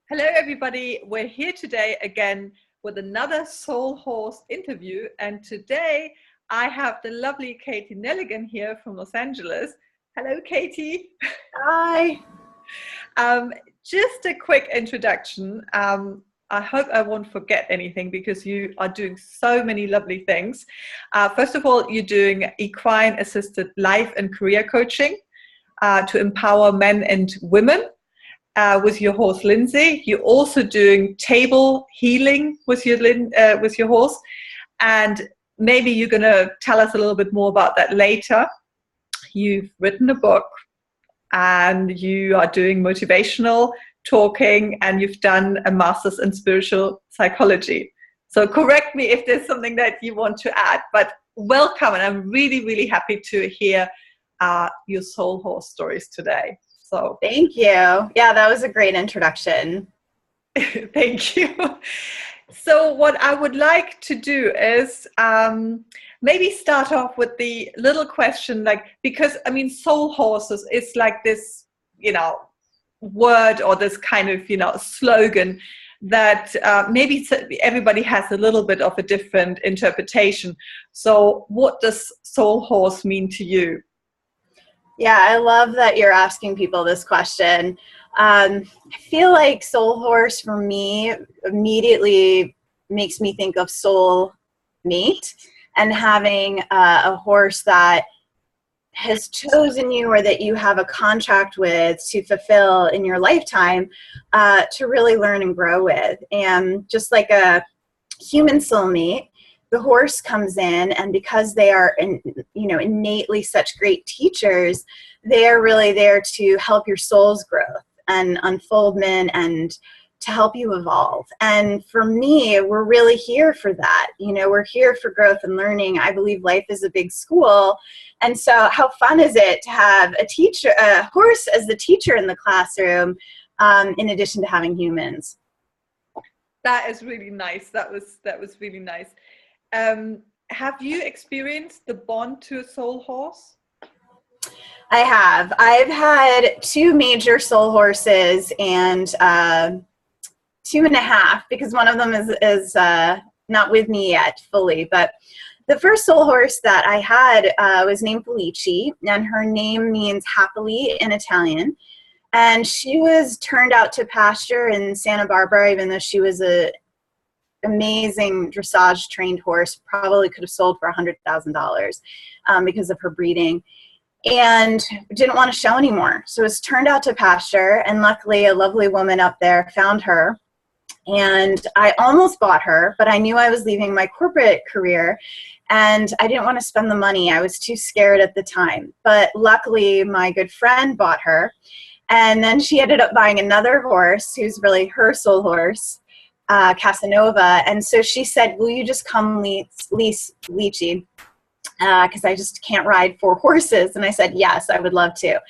Hello, everybody. We're here today again with another Soul Horse interview. And today I have the lovely Katie Nelligan here from Los Angeles. Hello, Katie. Hi. Just a quick introduction. I hope I won't forget anything because you are doing so many lovely things. First of all, you're doing equine assisted life and career coaching to empower men and women. With your horse Lindsay. You're also doing table healing with your horse, and maybe you're going to tell us a little bit more about that later. You've written a book, and you are doing motivational talking, and you've done a master's in spiritual psychology. So correct me if there's something that you want to add, but welcome, and I'm really, really happy to hear your soul horse stories today. So thank you. Yeah, that was a great introduction. Thank you. So what I would like to do is maybe start off with the little question, because I mean, soul horses is like this, word or this kind of, slogan that maybe everybody has a little bit of a different interpretation. So what does soul horse mean to you? Yeah, I love that you're asking people this question. I feel like soul horse for me immediately makes me think of soul mate and having a horse that has chosen you or that you have a contract with to fulfill in your lifetime to really learn and grow with. And just like a human soulmate, the horse comes in, and because they are innately such great teachers, they are really there to help your soul's growth and unfoldment and to help you evolve. And for me, we're really here for that. We're here for growth and learning. I believe life is a big school. And so how fun is it to have a horse as the teacher in the classroom, in addition to having humans? That is really nice. That was really nice. Have you experienced the bond to a soul horse? I have. I've had 2 major soul horses and 2.5, because one of them is not with me yet fully. But the first soul horse that I had was named Felici, and her name means happily in Italian. And she was turned out to pasture in Santa Barbara, even though she was a amazing dressage trained horse, probably could have sold for $100,000 because of her breeding, and didn't want to show anymore. So it was turned out to pasture, and luckily a lovely woman up there found her, and I almost bought her, but I knew I was leaving my corporate career and I didn't want to spend the money. I was too scared at the time, but luckily my good friend bought her, and then she ended up buying another horse who's really her soul horse, Casanova. And so she said, will you just come lease Lychee? Because I just can't ride 4 horses. And I said, yes, I would love to.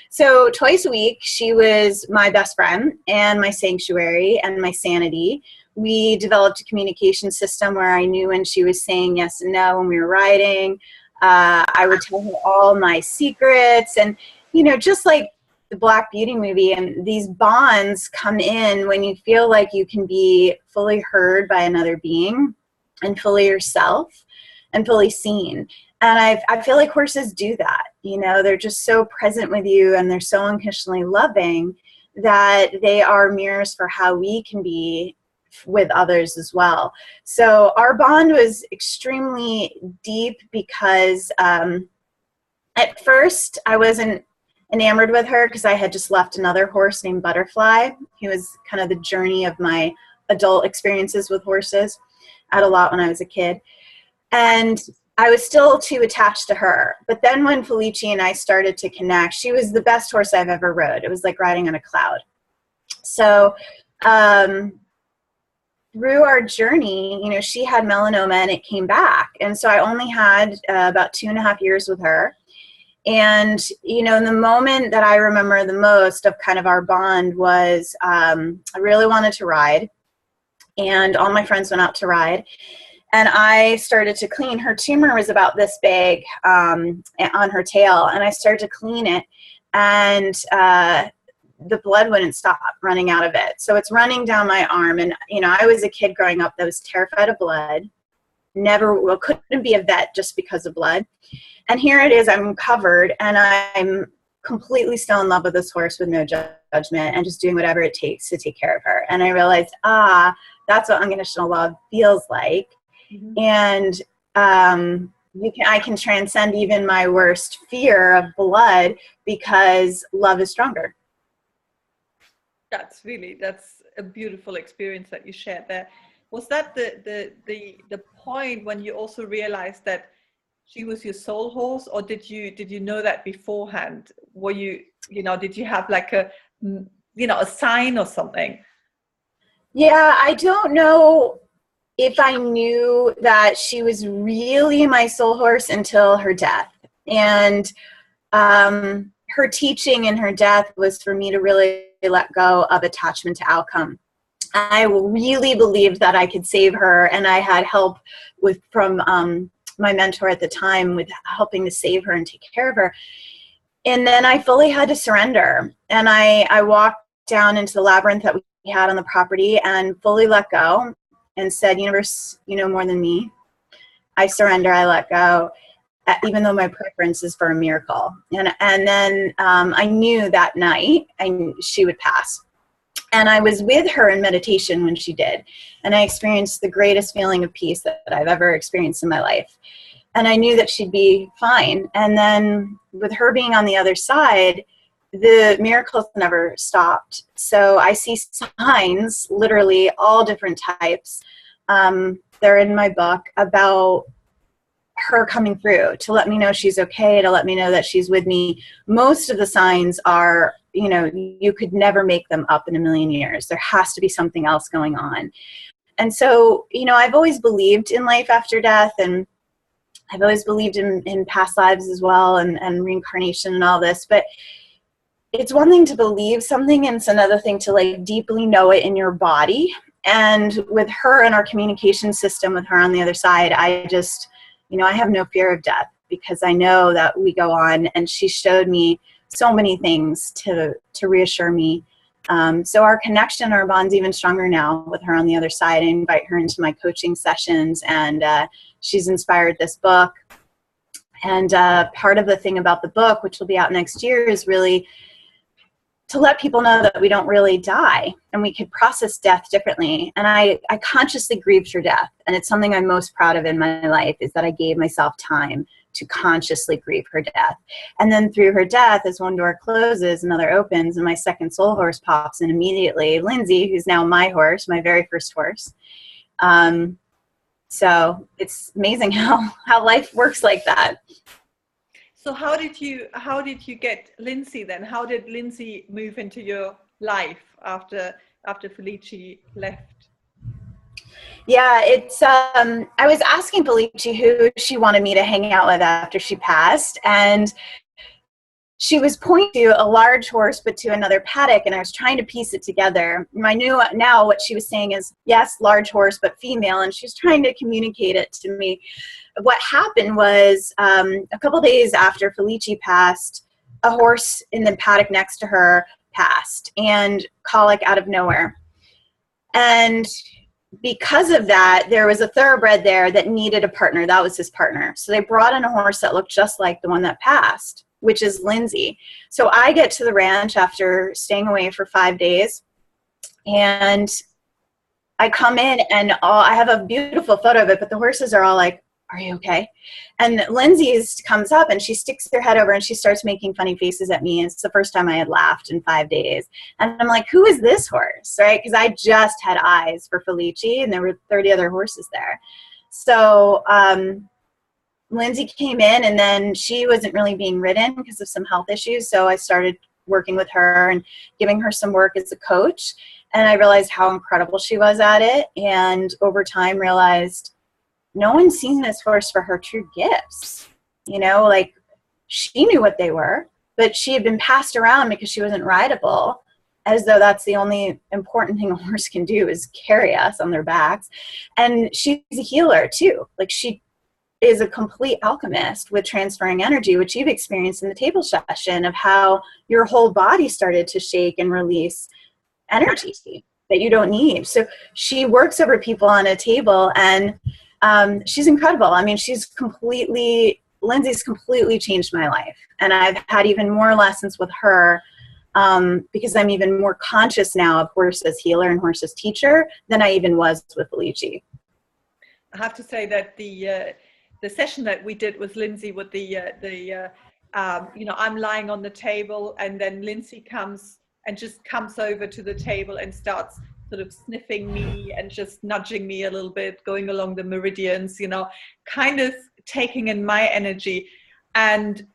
So twice a week, she was my best friend and my sanctuary and my sanity. We developed a communication system where I knew when she was saying yes and no when we were riding. I would tell her all my secrets, and, just like the Black Beauty movie, and these bonds come in when you feel like you can be fully heard by another being and fully yourself and fully seen. And I feel like horses do that. They're just so present with you, and they're so unconditionally loving that they are mirrors for how we can be with others as well. So our bond was extremely deep because at first I wasn't enamored with her because I had just left another horse named Butterfly. He was kind of the journey of my adult experiences with horses. I had a lot when I was a kid. And I was still too attached to her. But then when Felici and I started to connect, she was the best horse I've ever rode. It was like riding on a cloud. So through our journey, she had melanoma and it came back. And so I only had about 2.5 years with her. And, the moment that I remember the most of kind of our bond was I really wanted to ride, and all my friends went out to ride. And I started to clean. Her tumor was about this big on her tail, and I started to clean it. And the blood wouldn't stop running out of it. So it's running down my arm. And, you know, I was a kid growing up that was terrified of blood. Couldn't be a vet just because of blood. And here it is, I'm covered, and I'm completely still in love with this horse with no judgment and just doing whatever it takes to take care of her. And I realized, that's what unconditional love feels like. Mm-hmm. And I can transcend even my worst fear of blood because love is stronger. That's a beautiful experience that you shared there. Was that the point when you also realized that she was your soul horse, or did you know that beforehand? Were did you have like a sign or something? Yeah, I don't know if I knew that she was really my soul horse until her death. And her teaching in her death was for me to really let go of attachment to outcome. I really believed that I could save her, and I had help from my mentor at the time with helping to save her and take care of her. And then I fully had to surrender. And I walked down into the labyrinth that we had on the property and fully let go and said, universe, you know more than me. I surrender, I let go, even though my preference is for a miracle. And then I knew that night she would pass. And I was with her in meditation when she did. And I experienced the greatest feeling of peace that I've ever experienced in my life. And I knew that she'd be fine. And then with her being on the other side, the miracles never stopped. So I see signs, literally all different types. They're in my book about her coming through to let me know she's okay, to let me know that she's with me. Most of the signs are, you could never make them up in a million years. There has to be something else going on. And so, I've always believed in life after death, and I've always believed in past lives as well, and reincarnation and all this. But it's one thing to believe something, and it's another thing to deeply know it in your body. And with her and our communication system, with her on the other side, I just, I have no fear of death because I know that we go on, and she showed me so many things to reassure me. So our connection, our bond's even stronger now with her on the other side. I invite her into my coaching sessions, and she's inspired this book. And part of the thing about the book, which will be out next year, is really to let people know that we don't really die, and we could process death differently. And I consciously grieved her death. And it's something I'm most proud of in my life, is that I gave myself time to consciously grieve her death. And then through her death, as one door closes, another opens, and my second soul horse pops in immediately, Lindsay, who's now my horse, my very first horse. So it's amazing how life works like that. So how did you get Lindsay then? How did Lindsay move into your life after Felici left? Yeah, it's I was asking Felici who she wanted me to hang out with after she passed, and she was pointing to a large horse but to another paddock, and I was trying to piece it together. And I knew now what she was saying is, yes, large horse but female, and she was trying to communicate it to me. What happened was a couple days after Felici passed, a horse in the paddock next to her passed, and colic out of nowhere. And because of that, there was a thoroughbred there that needed a partner. That was his partner. So they brought in a horse that looked just like the one that passed, which is Lindsay. So I get to the ranch after staying away for 5 days, and I come in, and I have a beautiful photo of it, but the horses are all like, "Are you okay?" And Lindsay comes up, and she sticks her head over, and she starts making funny faces at me. It's the first time I had laughed in 5 days. And I'm like, who is this horse, right? Because I just had eyes for Felici, and there were 30 other horses there. So Lindsay came in, and then she wasn't really being ridden because of some health issues. So I started working with her and giving her some work as a coach. And I realized how incredible she was at it. And over time realized, no one's seen this horse for her true gifts. She knew what they were, but she had been passed around because she wasn't rideable, as though that's the only important thing a horse can do is carry us on their backs. And she's a healer too. is a complete alchemist with transferring energy, which you've experienced in the table session, of how your whole body started to shake and release energy that you don't need. So she works over people on a table, and she's incredible. I mean, Lindsay's completely changed my life. And I've had even more lessons with her because I'm even more conscious now of horse as healer and horse as teacher than I even was with Felici. I have to say that the session that we did with Lindsay with I'm lying on the table, and then Lindsay comes over to the table and starts sort of sniffing me and just nudging me a little bit, going along the meridians, kind of taking in my energy. And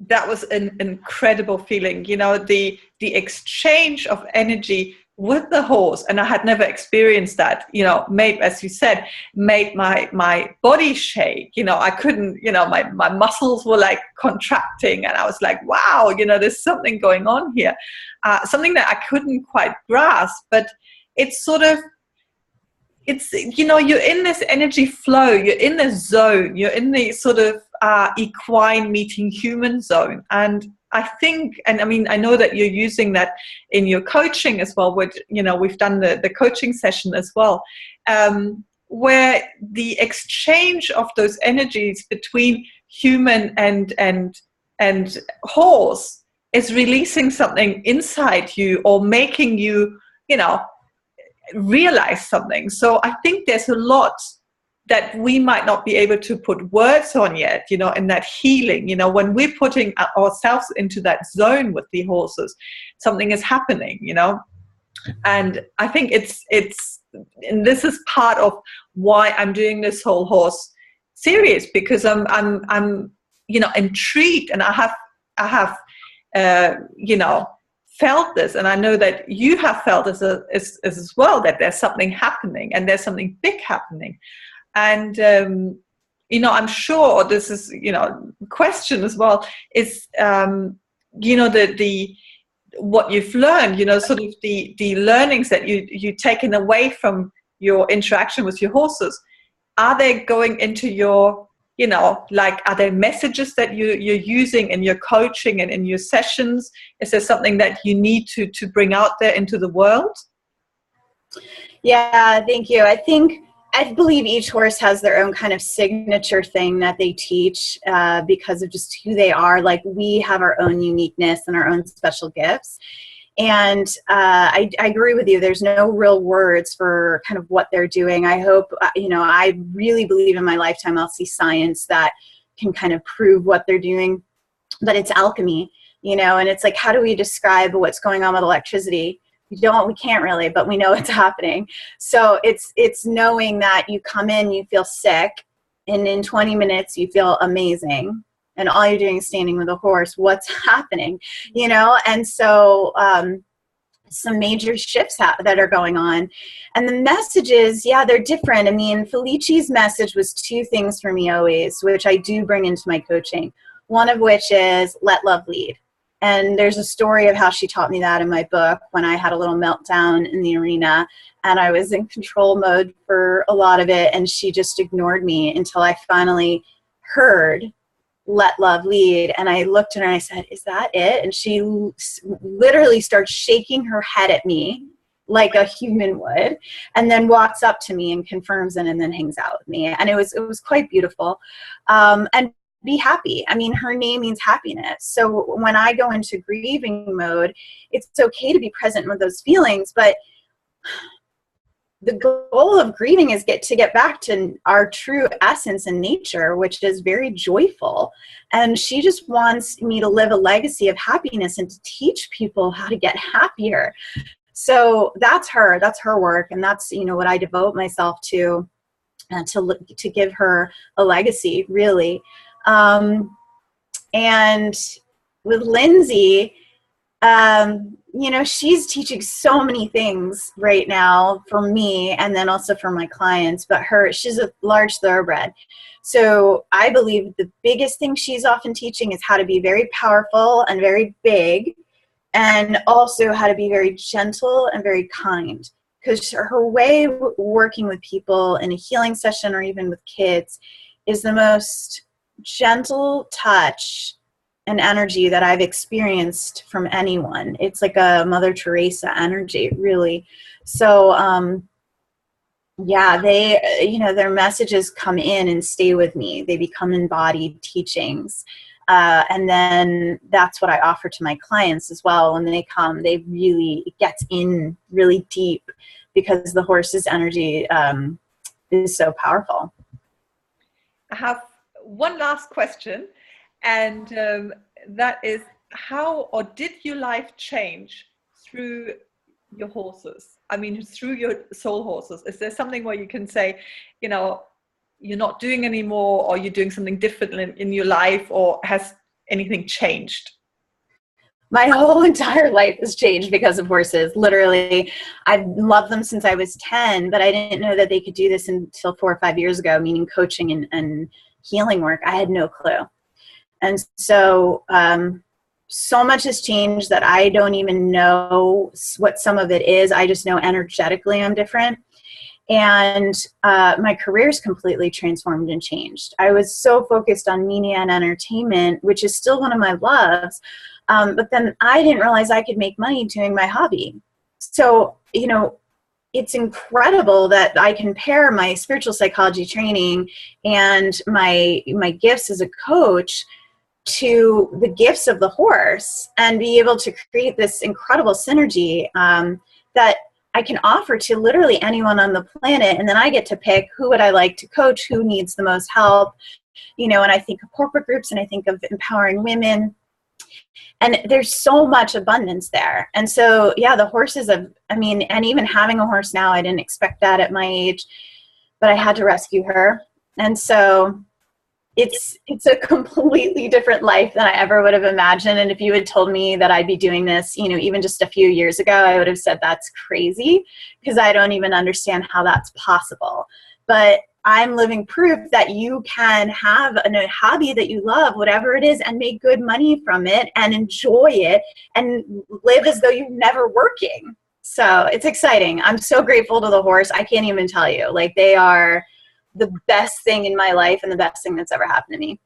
that was an incredible feeling, the exchange of energy with the horse. And I had never experienced that, as you said, made my body shake. I couldn't, my muscles were like contracting, and I was like, wow, there's something going on here. Something that I couldn't quite grasp, but it's sort of, you're in this energy flow, you're in this zone, you're in the sort of equine meeting human zone. And I think, and I mean, I know that you're using that in your coaching as well, which, we've done the coaching session as well, where the exchange of those energies between human and horse is releasing something inside you, or making you, realize something. So I think there's a lot that we might not be able to put words on yet, in that healing, when we're putting ourselves into that zone with the horses, something is happening, and I think and this is part of why I'm doing this whole horse series, because I'm intrigued, and I have felt this, and I know that you have felt this as well, that there's something happening, and there's something big happening. And, I'm sure this is, question as well is, what you've learned, sort of the learnings that you've taken away from your interaction with your horses. Are they going into your, are there messages that you're using in your coaching and in your sessions? Is there something that you need to bring out there into the world? Yeah, thank you. I believe each horse has their own kind of signature thing that they teach because of just who they are. Like, we have our own uniqueness and our own special gifts. And I agree with you. There's no real words for kind of what they're doing. I hope, I really believe in my lifetime I'll see science that can kind of prove what they're doing. But it's alchemy, and it's like, how do we describe what's going on with electricity? We can't really, but we know it's happening. So it's knowing that you come in, you feel sick, and in 20 minutes you feel amazing, and all you're doing is standing with a horse. What's happening? And so some major shifts that are going on. And the messages, they're different. I mean, Felici's message was two things for me always, which I do bring into my coaching. One of which is let love lead. And there's a story of how she taught me that in my book, when I had a little meltdown in the arena and I was in control mode for a lot of it, and she just ignored me until I finally heard let love lead. And I looked at her and I said, is that it? And she literally starts shaking her head at me like a human would, and then walks up to me and confirms it, and then hangs out with me. And it was quite beautiful. And be happy. I mean, her name means happiness. So when I go into grieving mode, it's okay to be present with those feelings, but the goal of grieving is to get back to our true essence and nature, which is very joyful. And she just wants me to live a legacy of happiness and to teach people how to get happier. So that's her work. And that's, what I devote myself to give her a legacy, really. And with Lindsay, she's teaching so many things right now for me, and then also for my clients, but she's a large thoroughbred. So I believe the biggest thing she's often teaching is how to be very powerful and very big, and also how to be very gentle and very kind. Because her way working with people in a healing session, or even with kids, is the most gentle touch and energy that I've experienced from anyone. It's like a Mother Teresa energy, really. So, yeah, they, their messages come in and stay with me. They become embodied teachings. And then that's what I offer to my clients as well. When they come, it gets in really deep because the horse's energy is so powerful. I have one last question, and that is, how or did your life change through your horses? I mean, through your soul horses. Is there something where you can say, you're not doing anymore, or you're doing something different in your life, or has anything changed? My whole entire life has changed because of horses. Literally, I've loved them since I was 10, but I didn't know that they could do this until 4 or 5 years ago, meaning coaching and healing work. I had no clue. And so, so much has changed that I don't even know what some of it is. I just know energetically I'm different. And my career's completely transformed and changed. I was so focused on media and entertainment, which is still one of my loves. But then I didn't realize I could make money doing my hobby. So, it's incredible that I can pair my spiritual psychology training and my gifts as a coach to the gifts of the horse and be able to create this incredible synergy that I can offer to literally anyone on the planet. And then I get to pick who would I like to coach, who needs the most help, and I think of corporate groups and I think of empowering women. And there's so much abundance there. And so, yeah, the horses and even having a horse now, I didn't expect that at my age, but I had to rescue her. And so it's a completely different life than I ever would have imagined. And if you had told me that I'd be doing this, even just a few years ago, I would have said that's crazy, because I don't even understand how that's possible. But I'm living proof that you can have a hobby that you love, whatever it is, and make good money from it and enjoy it and live as though you're never working. So it's exciting. I'm so grateful to the horse. I can't even tell you. Like, they are the best thing in my life and the best thing that's ever happened to me.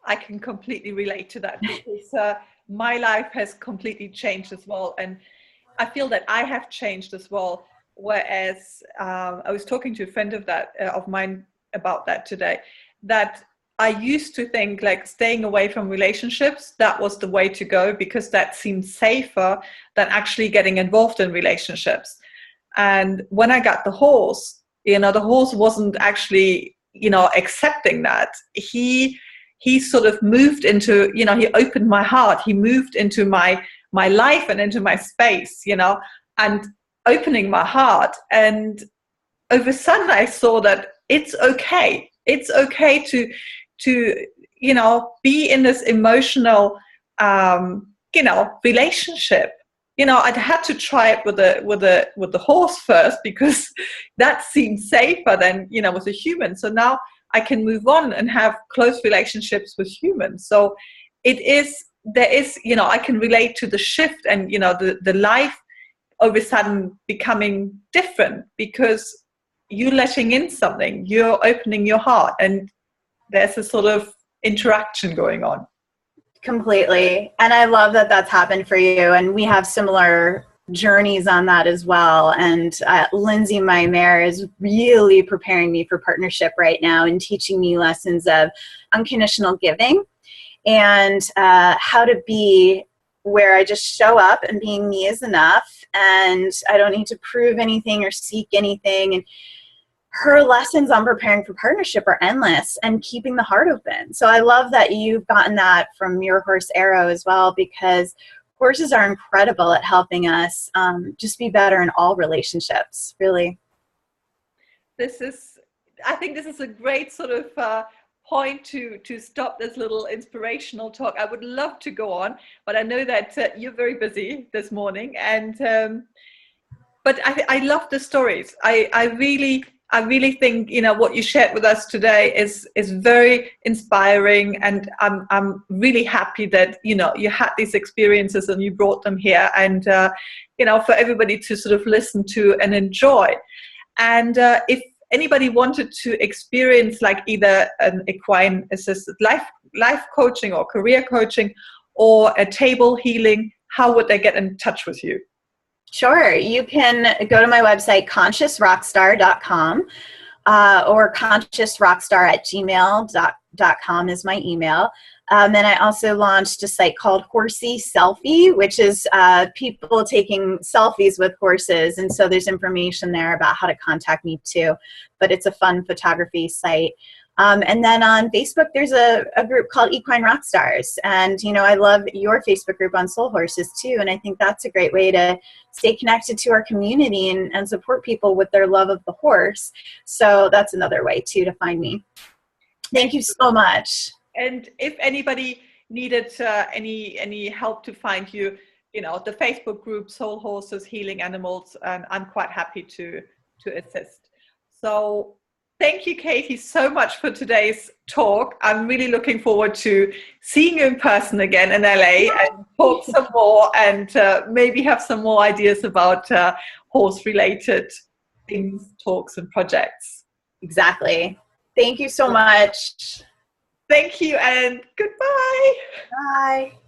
I can completely relate to that, because my life has completely changed as well. And I feel that I have changed as well. Whereas I was talking to a friend of mine about that today, that I used to think like staying away from relationships, that was the way to go, because that seemed safer than actually getting involved in relationships. And when I got the horse, the horse wasn't actually, accepting that. He sort of moved into, he opened my heart. He moved into my life and into my space, and opening my heart. And over a sudden I saw that it's okay. It's okay to be in this emotional, relationship. I'd had to try it with the horse first, because that seemed safer than, with a human. So now I can move on and have close relationships with humans. So there is, I can relate to the shift and, the life all of a sudden becoming different, because you're letting in something, you're opening your heart, and there's a sort of interaction going on. Completely. And I love that that's happened for you. And we have similar journeys on that as well. And Lindsay, my mare, is really preparing me for partnership right now and teaching me lessons of unconditional giving and how to be where I just show up and being me is enough, and I don't need to prove anything or seek anything. And her lessons on preparing for partnership are endless, and keeping the heart open. So I love that you've gotten that from your horse Arrow as well, because horses are incredible at helping us just be better in all relationships, really. I think this is a great sort of point to stop this little inspirational talk. I would love to go on, but I know that you're very busy this morning. And but I love the stories. I really think what you shared with us today is very inspiring, and I'm really happy that you had these experiences and you brought them here, and for everybody to sort of listen to and enjoy. And if anybody wanted to experience like either an equine assisted life coaching or career coaching or a table healing, how would they get in touch with you? Sure. You can go to my website, consciousrockstar.com, or consciousrockstar@gmail.com is my email. And I also launched a site called Horsey Selfie, which is people taking selfies with horses. And so there's information there about how to contact me too. But it's a fun photography site. And then on Facebook, there's a group called Equine Rockstars. And, you know, I love your Facebook group on Soul Horses too. And I think that's a great way to stay connected to our community and support people with their love of the horse. So that's another way too to find me. Thank you so much. And if anybody needed any help to find you, you know, the Facebook group Soul Horses Healing Animals, and I'm quite happy to assist. So thank you, Katie, so much for today's talk. I'm really looking forward to seeing you in person again in LA and talk some more, and maybe have some more ideas about horse-related things, talks, and projects. Exactly. Thank you so much. Thank you and goodbye. Bye.